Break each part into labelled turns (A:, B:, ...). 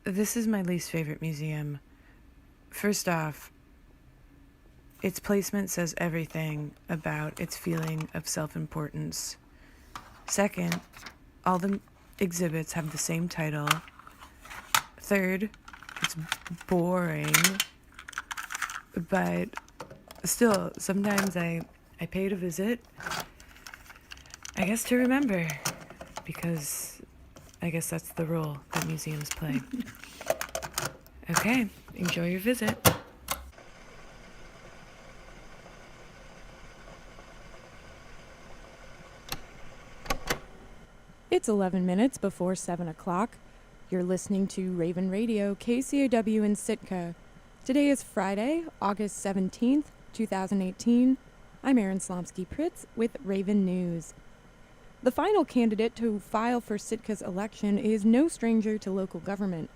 A: This is my least favorite museum. First off, its placement says everything about its feeling of self-importance. Second, all the exhibits have the same title. Third, it's boring. But still, sometimes I pay to visit, I guess to remember, because I guess that's the role that museums play. Okay, enjoy your visit.
B: It's 11 minutes before 7 o'clock. You're listening to Raven Radio, KCAW in Sitka. Today is Friday, August 17th, 2018. I'm Erin Slomsky-Pritz with Raven News. The final candidate to file for Sitka's election is no stranger to local government.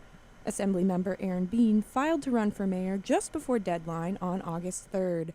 B: Assemblymember Aaron Bean filed to run for mayor just before deadline on August 3rd.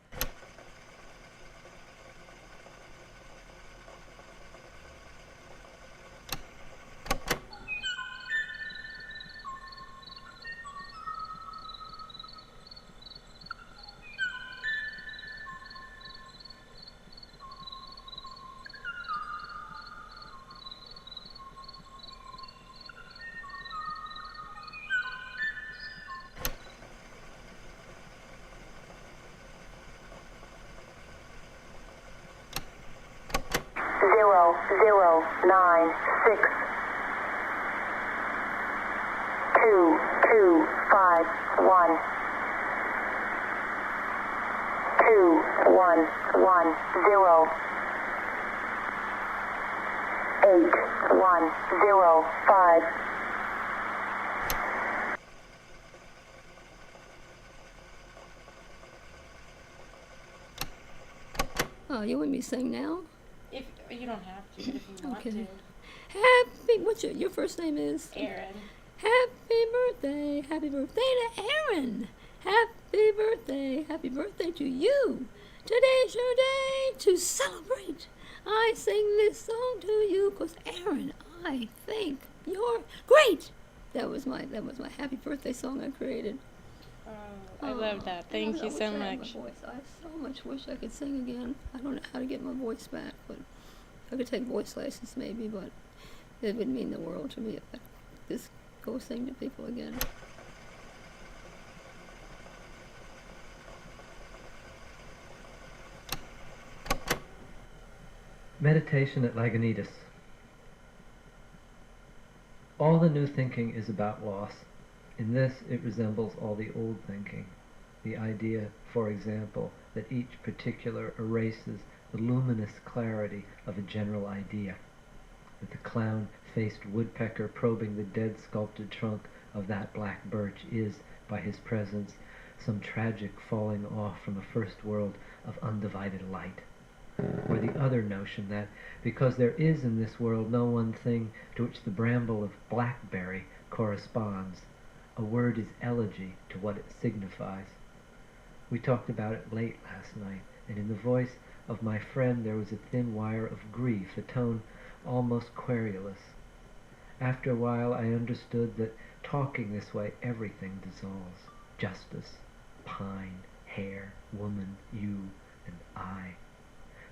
C: Zero, 9, 6, 2, 2, 5, 1, 2, 1, 1, 0, 8, 1, 0, 5.
D: Oh, you want me to sing now?
E: If you don't have to, but if you want
D: Okay.
E: to.
D: Happy, what's your first name is?
E: Aaron.
D: Happy birthday to Aaron. Happy birthday to you. Today's your day to celebrate. I sing this song to you because Aaron, I think you're great. That was my happy birthday song I created.
E: Oh, I love that. Thank you so much.
D: I so much wish I could sing again. I don't know how to get my voice back, but if I could take voice lessons maybe, but it would mean the world to me if I could just go sing to people again.
F: Meditation at Lagunitas. All the new thinking is about loss. In this, it resembles all the old thinking. The idea, for example, that each particular erases the luminous clarity of a general idea. That the clown-faced woodpecker probing the dead sculpted trunk of that black birch is, by his presence, some tragic falling off from a first world of undivided light. Or the other notion that, because there is in this world no one thing to which the bramble of blackberry corresponds, a word is elegy to what it signifies. We talked about it late last night, and in the voice of my friend there was a thin wire of grief, a tone almost querulous. After a while I understood that talking this way everything dissolves. Justice, pine, hair, woman, you, and I.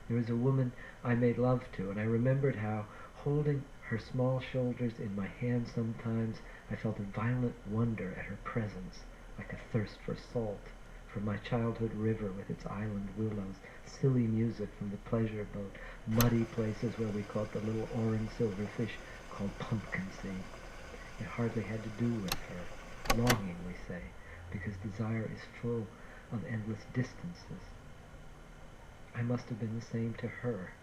F: There was a woman I made love to, and I remembered how, holding her small shoulders in my hand sometimes, I felt a violent wonder at her presence, like a thirst for salt, for my childhood river with its island willows, silly music from the pleasure boat, muddy places where we caught the little orange silverfish called pumpkin seed. It hardly had to do with her. Longing, we say, because desire is full of endless distances. I must have been the same to her,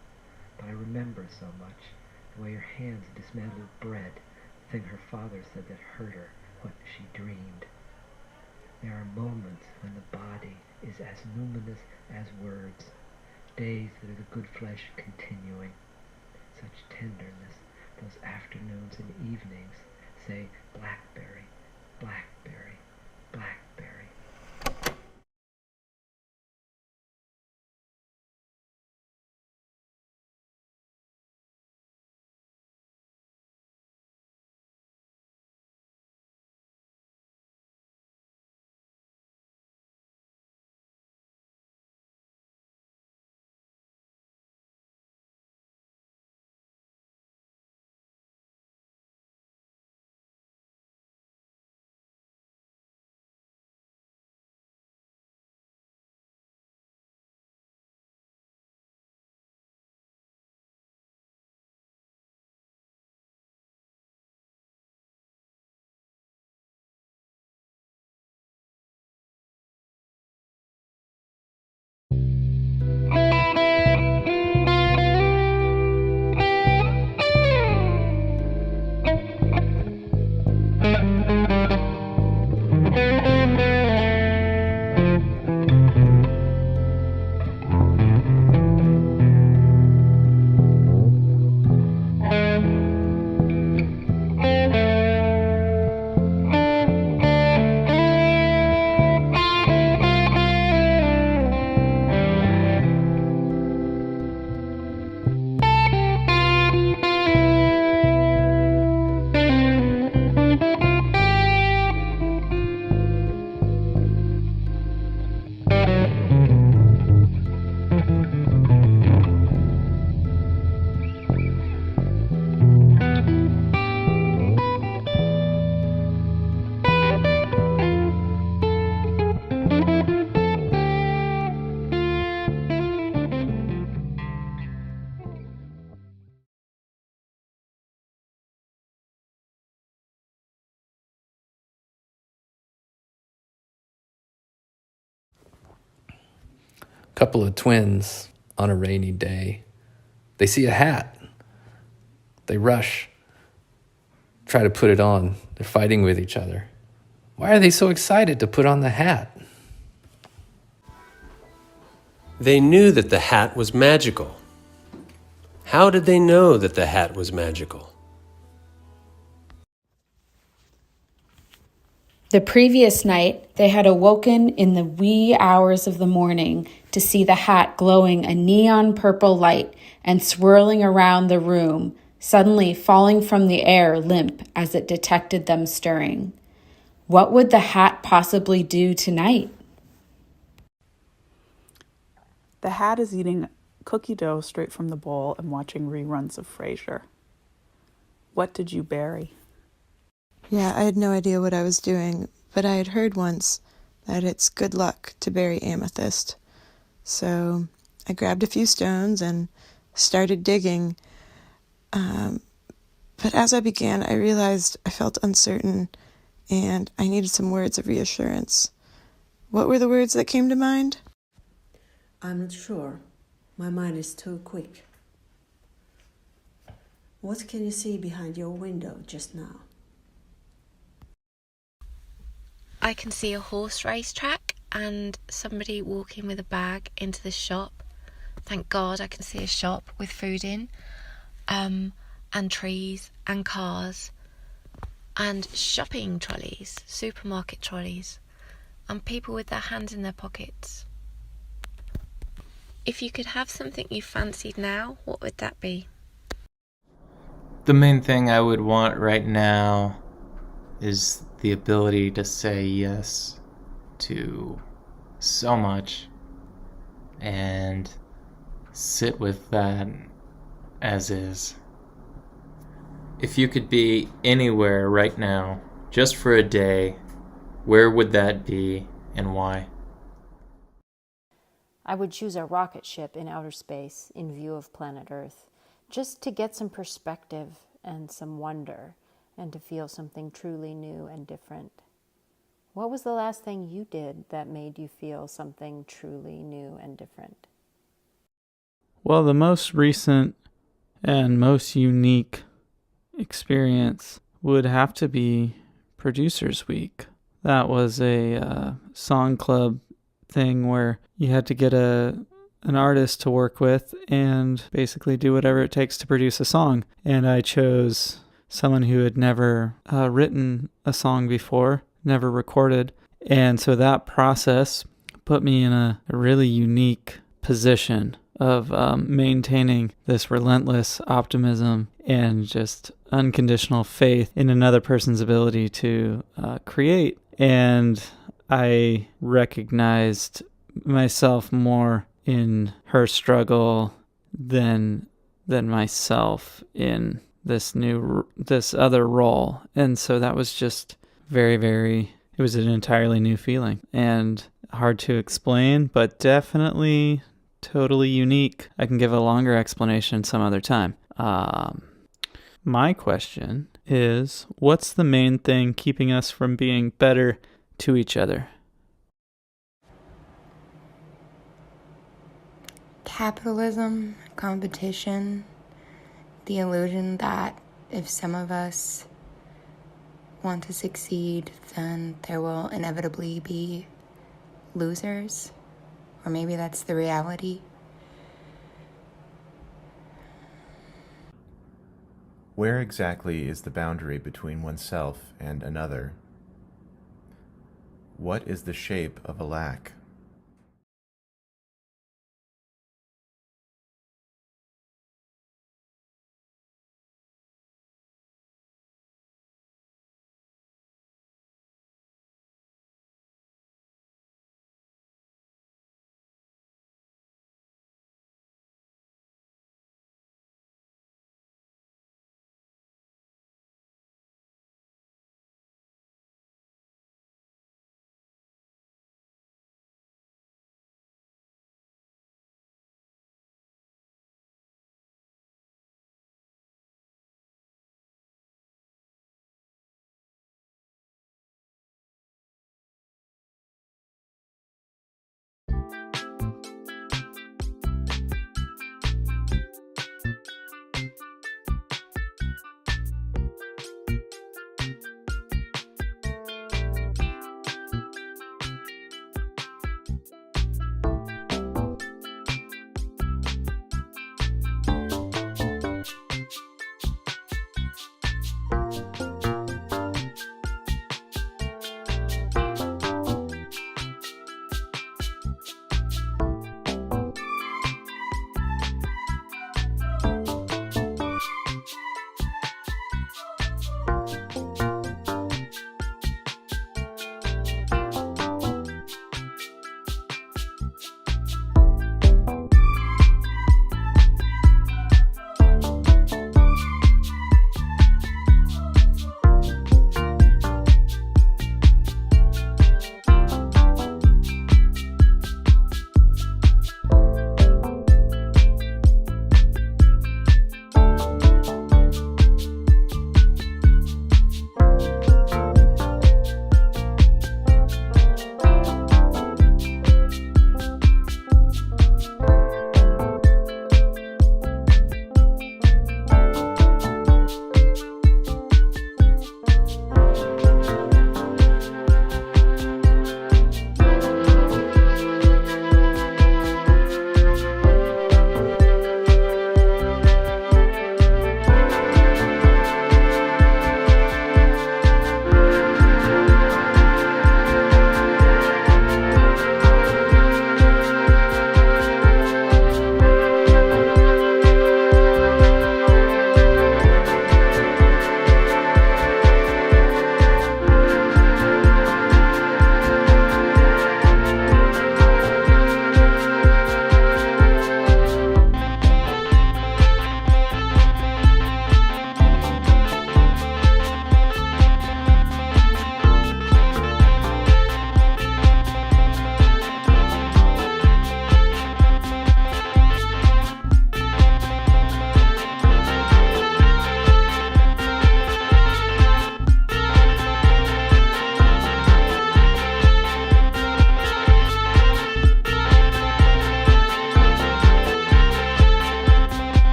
F: but I remember so much, the way her hands dismantled bread, the thing her father said that hurt her, what she dreamed. There are moments when the body is as numinous as words, days that are the good flesh continuing. Such tenderness, those afternoons and evenings, say blackberry, blackberry, blackberry.
G: Couple of twins on a rainy day. They see a hat. They rush, try to put it on. They're fighting with each other. Why are they so excited to put on the hat?
H: They knew that the hat was magical. How did they know that the hat was magical?
I: The previous night, they had awoken in the wee hours of the morning to see the hat glowing a neon purple light and swirling around the room, suddenly falling from the air limp as it detected them stirring. What would the hat possibly do tonight?
J: The hat is eating cookie dough straight from the bowl and watching reruns of Frasier. What did you bury?
K: Yeah, I had no idea what I was doing, but I had heard once that it's good luck to bury amethyst. So I grabbed a few stones and started digging. But as I began, I realized I felt uncertain and I needed some words of reassurance. What were the words that came to mind?
L: I'm not sure. My mind is too quick. What can you see behind your window just now?
M: I can see a horse race track and somebody walking with a bag into the shop. Thank God I can see a shop with food in, and trees and cars and shopping trolleys, supermarket trolleys, and people with their hands in their pockets. If you could have something you fancied now, what would that be?
N: The main thing I would want right now is the ability to say yes to so much and sit with that as is. If you could be anywhere right now, just for a day, where would that be and why?
O: I would choose a rocket ship in outer space in view of planet Earth, just to get some perspective and some wonder, and to feel something truly new and different. What was the last thing you did that made you feel something truly new and different?
P: Well, the most recent and most unique experience would have to be Producers Week. That was a song club thing where you had to get an artist to work with and basically do whatever it takes to produce a song. And I chose someone who had never written a song before, never recorded. And so that process put me in a really unique position of maintaining this relentless optimism and just unconditional faith in another person's ability to create. And I recognized myself more in her struggle than myself in this other role. And so that was just it was an entirely new feeling and hard to explain, but definitely totally unique. I can give a longer explanation some other time. My question is, what's the main thing keeping us from being better to each other?
Q: Capitalism, competition, the illusion that if some of us want to succeed, then there will inevitably be losers, or maybe that's the reality.
R: Where exactly is the boundary between oneself and another? What is the shape of a lack?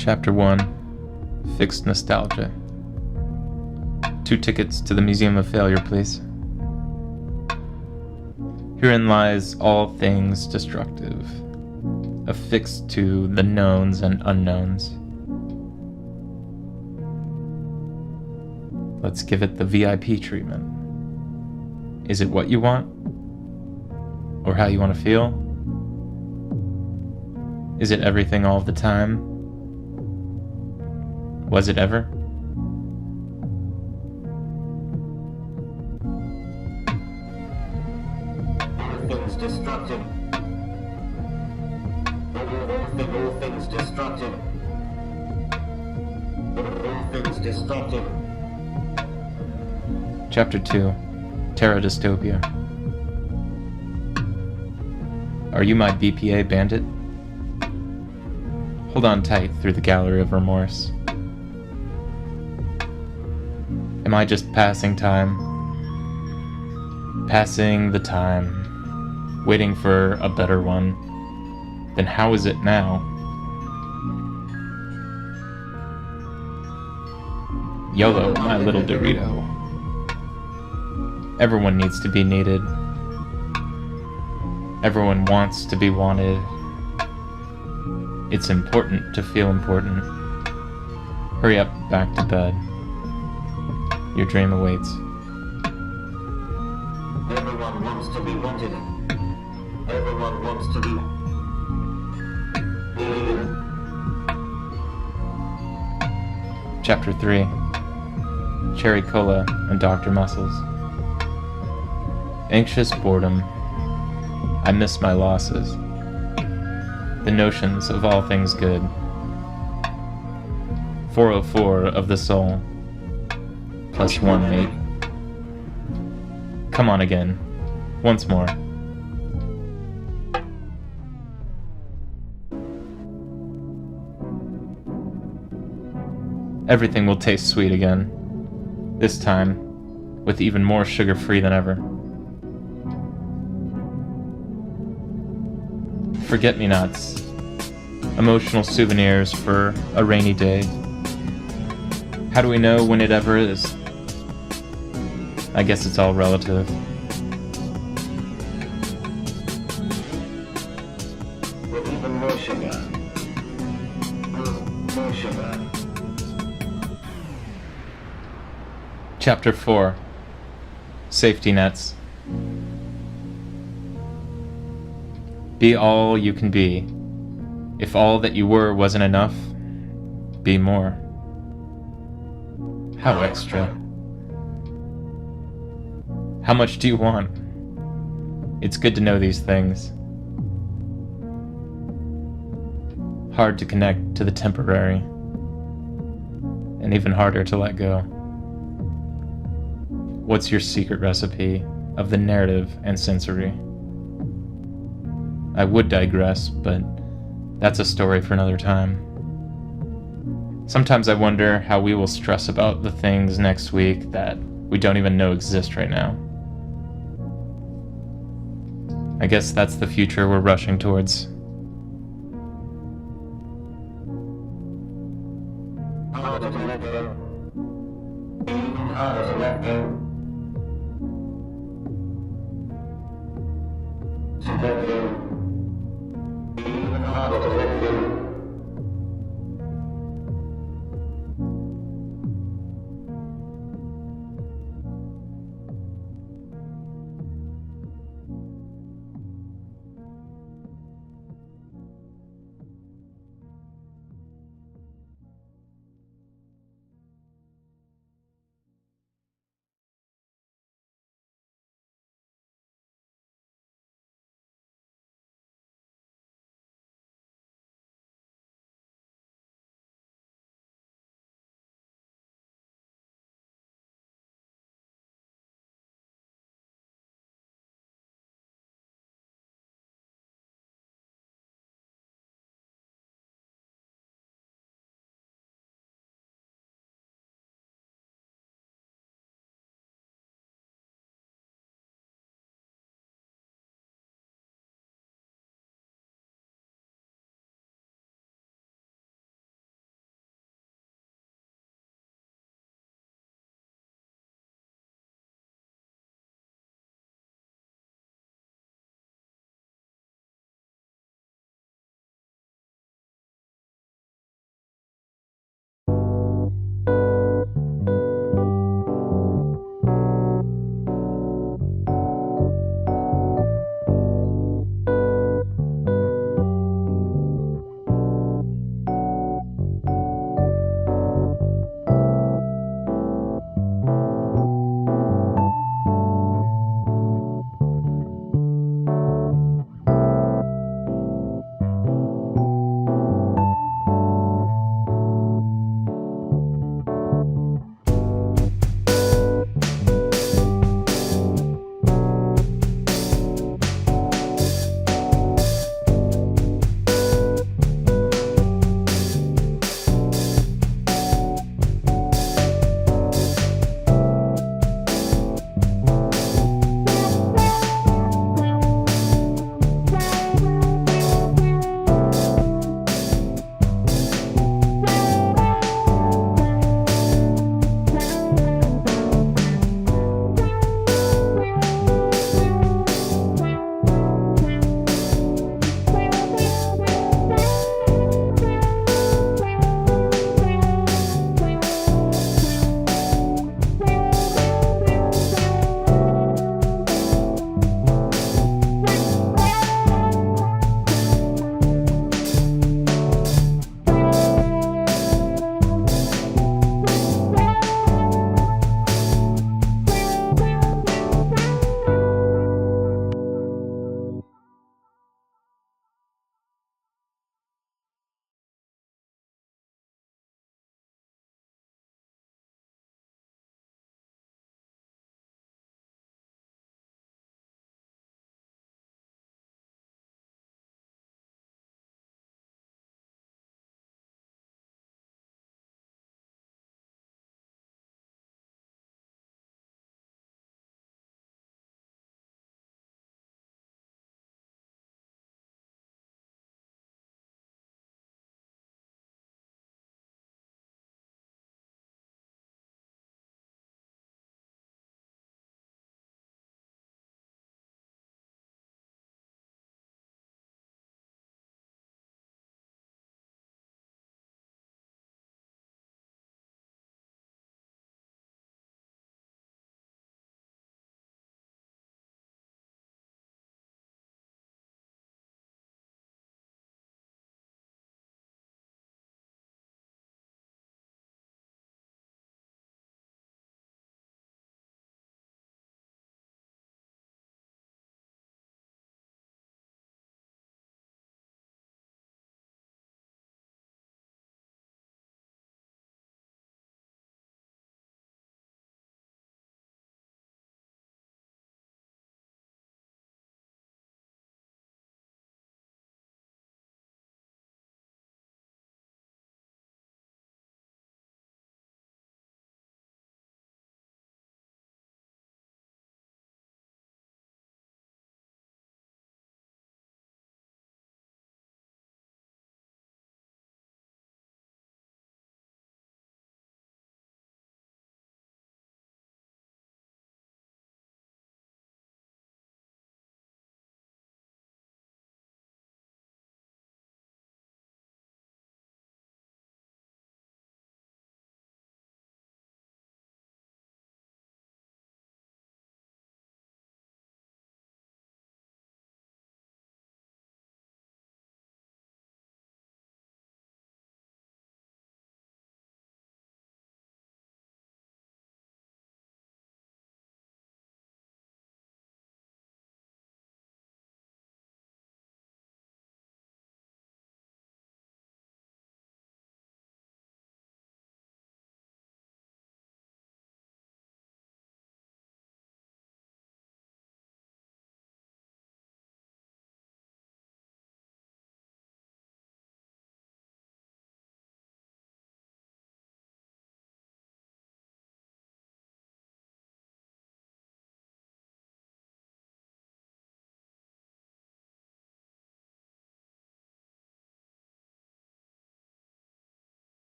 N: Chapter 1, Fixed Nostalgia. 2 tickets to the Museum of Failure, please. Herein lies all things destructive, affixed to the knowns and unknowns. Let's give it the VIP treatment. Is it what you want? Or how you want to feel? Is it everything all the time? Was it ever?
S: Things destructive. All things destructive. All things destructive.
N: Chapter 2, Terra Dystopia. Are you my BPA bandit? Hold on tight through the gallery of remorse. Am I just passing time? Passing the time, waiting for a better one? Then how is it now? YOLO, my little Dorito. Everyone needs to be needed. Everyone wants to be wanted. It's important to feel important. Hurry up back to bed. Your dream awaits.
S: Everyone wants to be wanted. Everyone wants to be needed.
N: Chapter 3, Cherry Cola and Dr. Muscles. Anxious boredom. I miss my losses. The notions of all things good. 404 of the soul. Plus 1 mate. Come on again. Once more. Everything will taste sweet again. This time, with even more sugar-free than ever. Forget-me-nots. Emotional souvenirs for a rainy day. How do we know when it ever is? I guess it's all relative.
S: With even more sugar. More sugar.
N: Chapter 4, Safety Nets. Be all you can be. If all that you were wasn't enough, be more. How extra? How much do you want? It's good to know these things. Hard to connect to the temporary, and even harder to let go. What's your secret recipe of the narrative and sensory? I would digress, but that's a story for another time. Sometimes I wonder how we will stress about the things next week that we don't even know exist right now. I guess that's the future we're rushing towards.
S: Harder to let go. Harder to let go. To let go. Even harder to let go.